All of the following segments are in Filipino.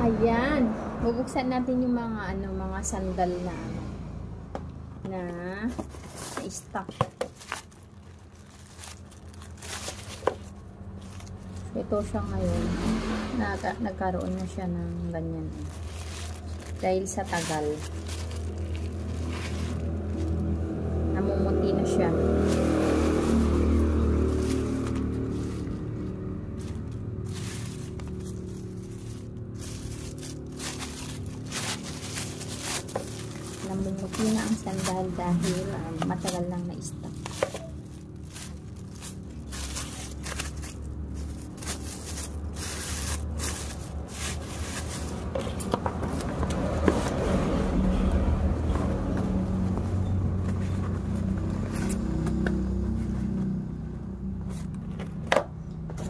Ayan. Bubuksan natin yung mga mga sandal na stock. Ito siya ngayon. Nagkaroon na siya ng ganyan. Dahil sa tagal. Namumuti na siya. Namumuti na ang sandal dahil matagal lang na-stock.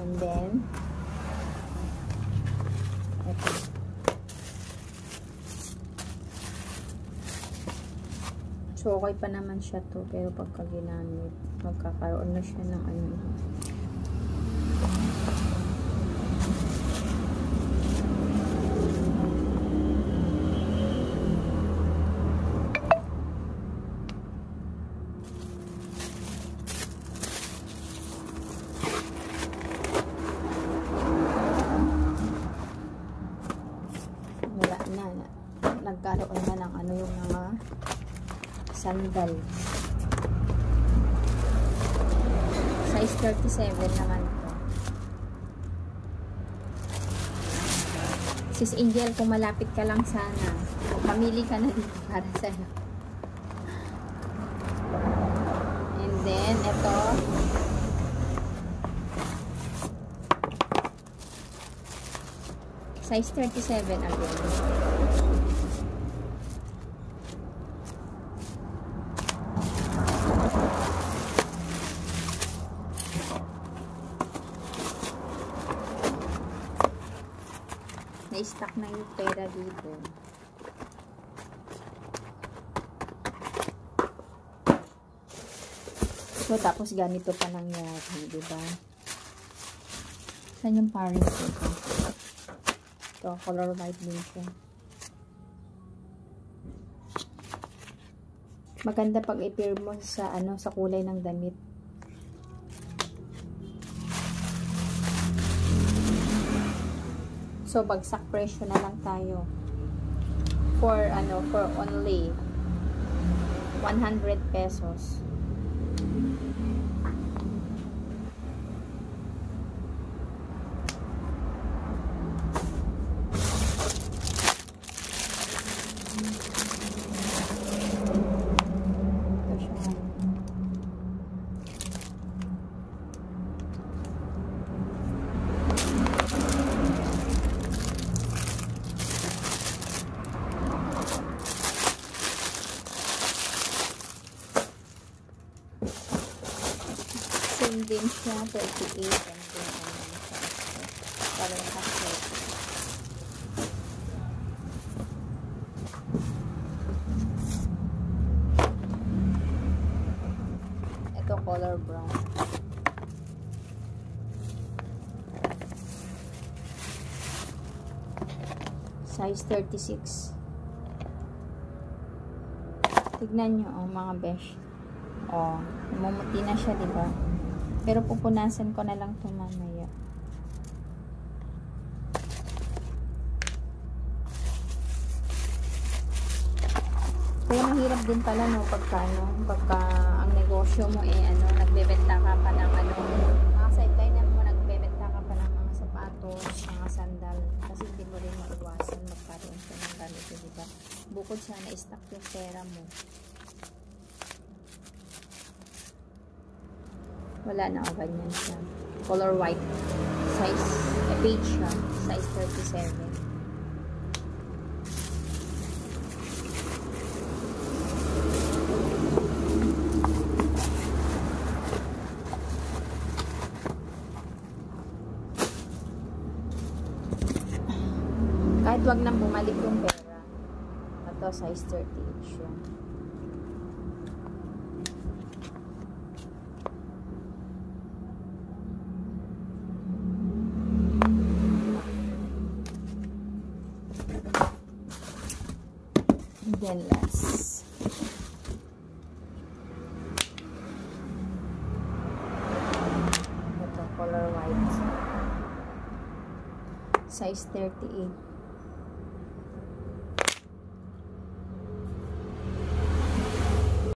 And then, ito. So, okay pa naman siya to. Pero pagka ginamit, magkakaroon na siya ng wala na. Nagkaroon na ng yung mga sandal. Size 37 naman to. Sis Angel, kung malapit ka lang sana, pamili ka na dito para sa'yo. And then, ito. Size 37 again. Na-stock na yung pera dito. So, tapos ganito pa nangyari, diba? Saan yung parents ito? Ito, color white din siya. Maganda pag i-pair mo sa, sa kulay ng damit. So, bagsak presyo na lang tayo. For only 100 pesos. Same din siya, 38 and then parang kasi. Ito color brown. Size 36. Tignan nyo, mga besh. Namumuti na siya, diba? Pero pupunasan ko na lang ito mamaya. Kaya mahirap din pala, no, pagka ang negosyo mo nagbebenta ka pa ng mga sideline mo, nagbebenta ka pa ng mga sapatos, mga sandal. Kasi hindi mo rin maiwasan magkaroon siya ng ganito, diba? Bukod siya na-stock yung pera mo. Wala na, ganyan siya. Color white. Size, beige siya. Size 37. Kahit wag nang bumalik yung pera. Ito, size 38 siya. Then last. Ito, color white. Size 38.